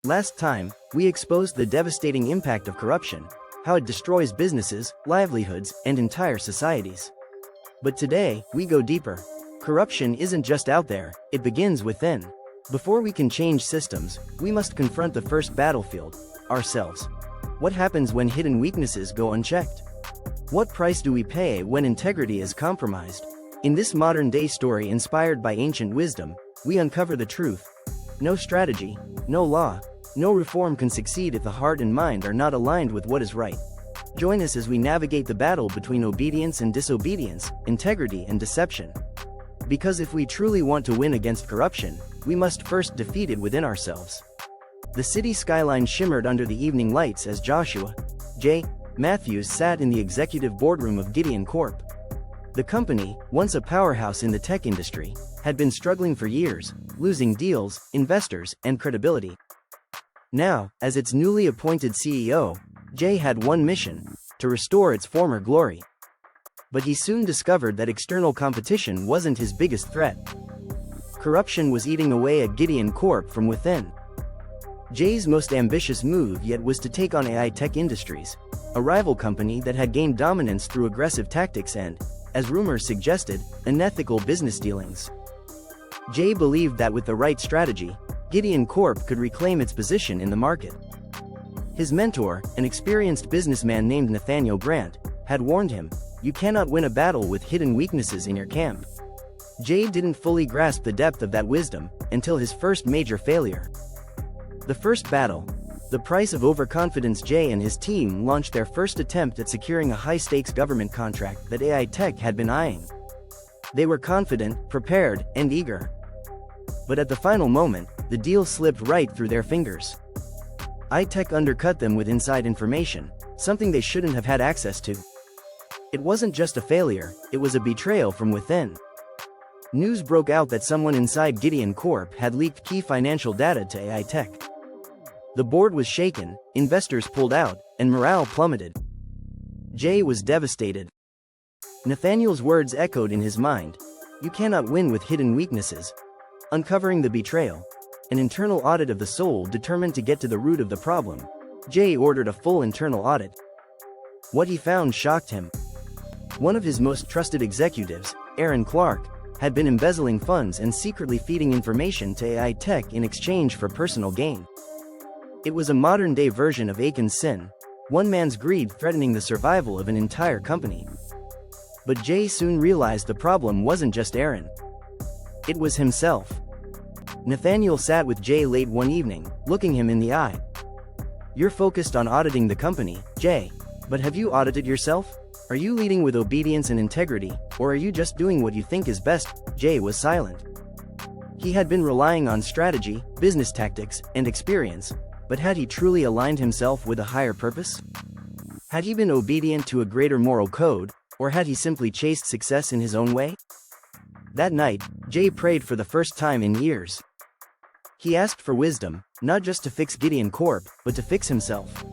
Last time, we exposed the devastating impact of corruption, how it destroys businesses, livelihoods, and entire societies. But today, we go deeper. Corruption isn't just out there, it begins within. Before we can change systems, we must confront the first battlefield, ourselves. What happens when hidden weaknesses go unchecked? What price do we pay when integrity is compromised? In this modern-day story inspired by ancient wisdom, we uncover the truth. No strategy, no law, no reform can succeed if the heart and mind are not aligned with what is right. Join us as we navigate the battle between obedience and disobedience, integrity and deception. Because if we truly want to win against corruption, we must first defeat it within ourselves. The city skyline shimmered under the evening lights as Joshua J. Matthews sat in the executive boardroom of Gideon Corp. The company, once a powerhouse in the tech industry, had been struggling for years, losing deals, investors, and credibility. Now, as its newly appointed CEO, Jay had one mission: to restore its former glory. But he soon discovered that external competition wasn't his biggest threat. Corruption was eating away at Gideon Corp from within. Jay's most ambitious move yet was to take on AI Tech Industries, a rival company that had gained dominance through aggressive tactics and, as rumors suggested, unethical business dealings. Jay believed that with the right strategy, Gideon Corp could reclaim its position in the market. His mentor, an experienced businessman named Nathaniel Grant, had warned him, "You cannot win a battle with hidden weaknesses in your camp." Jay didn't fully grasp the depth of that wisdom until his first major failure. The first battle. The price of overconfidence. Jay and his team launched their first attempt at securing a high-stakes government contract that AI Tech had been eyeing. They were confident, prepared, and eager. But at the final moment, the deal slipped right through their fingers. AI Tech undercut them with inside information, something they shouldn't have had access to. It wasn't just a failure, it was a betrayal from within. News broke out that someone inside Gideon Corp had leaked key financial data to AI Tech. The board was shaken, investors pulled out, and morale plummeted. Jay was devastated. Nathaniel's words echoed in his mind: "You cannot win with hidden weaknesses." Uncovering the betrayal, an internal audit of the soul determined to get to the root of the problem, Jay ordered a full internal audit. What he found shocked him. One of his most trusted executives, Aaron Clark, had been embezzling funds and secretly feeding information to AI Tech in exchange for personal gain. It was a modern-day version of Achan's sin, one man's greed threatening the survival of an entire company. But Jay soon realized the problem wasn't just Aaron. It was himself. Nathaniel sat with Jay late one evening, looking him in the eye. "You're focused on auditing the company, Jay. But have you audited yourself? Are you leading with obedience and integrity, or are you just doing what you think is best?" Jay was silent. He had been relying on strategy, business tactics, and experience, but had he truly aligned himself with a higher purpose? Had he been obedient to a greater moral code, or had he simply chased success in his own way? That night, Jay prayed for the first time in years. He asked for wisdom, not just to fix Gideon Corp, but to fix himself.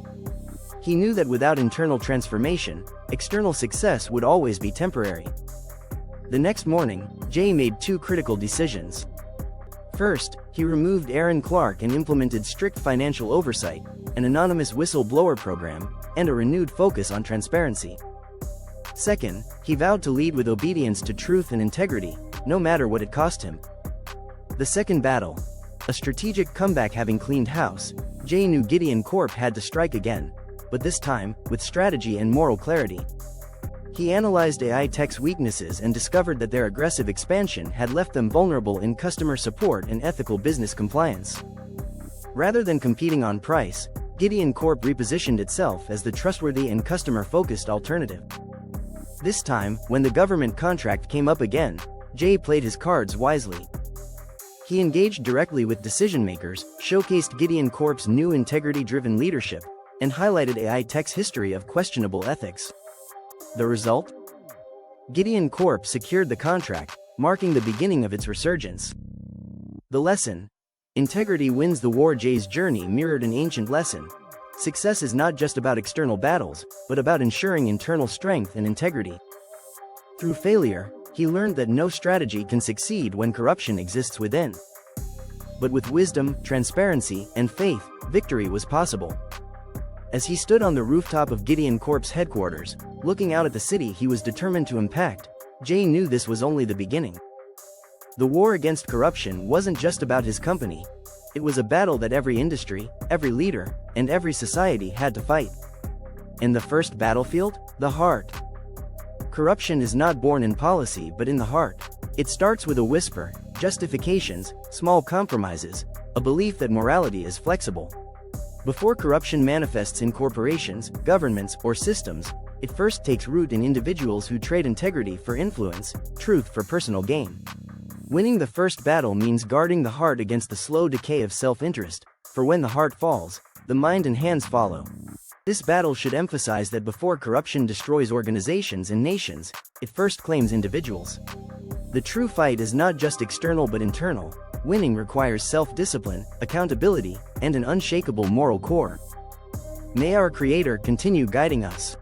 He knew that without internal transformation, external success would always be temporary. The next morning, Jay made two critical decisions. First, he removed Aaron Clark and implemented strict financial oversight, an anonymous whistleblower program, and a renewed focus on transparency. Second, he vowed to lead with obedience to truth and integrity, no matter what it cost him. The second battle. A strategic comeback. Having cleaned house, Jay knew Gideon Corp had to strike again, but this time, with strategy and moral clarity. He analyzed AI Tech's weaknesses and discovered that their aggressive expansion had left them vulnerable in customer support and ethical business compliance. Rather than competing on price, Gideon Corp repositioned itself as the trustworthy and customer-focused alternative. This time, when the government contract came up again, Jay played his cards wisely. He engaged directly with decision-makers, showcased Gideon Corp's new integrity-driven leadership, and highlighted AI Tech's history of questionable ethics. The result? Gideon Corp secured the contract, marking the beginning of its resurgence. The lesson: integrity wins the war. Jay's journey mirrored an ancient lesson. Success is not just about external battles, but about ensuring internal strength and integrity. Through failure, he learned that no strategy can succeed when corruption exists within. But with wisdom, transparency, and faith, victory was possible. As he stood on the rooftop of Gideon Corp's headquarters, looking out at the city he was determined to impact, Jay knew this was only the beginning. The war against corruption wasn't just about his company. It was a battle that every industry, every leader, and every society had to fight. And the first battlefield? The heart. Corruption is not born in policy but in the heart. It starts with a whisper, justifications, small compromises, a belief that morality is flexible. Before corruption manifests in corporations, governments, or systems, it first takes root in individuals who trade integrity for influence, truth for personal gain. Winning the first battle means guarding the heart against the slow decay of self-interest, for when the heart falls, the mind and hands follow. This battle should emphasize that before corruption destroys organizations and nations, it first claims individuals. The true fight is not just external but internal. Winning requires self-discipline, accountability, and an unshakable moral core. May our Creator continue guiding us.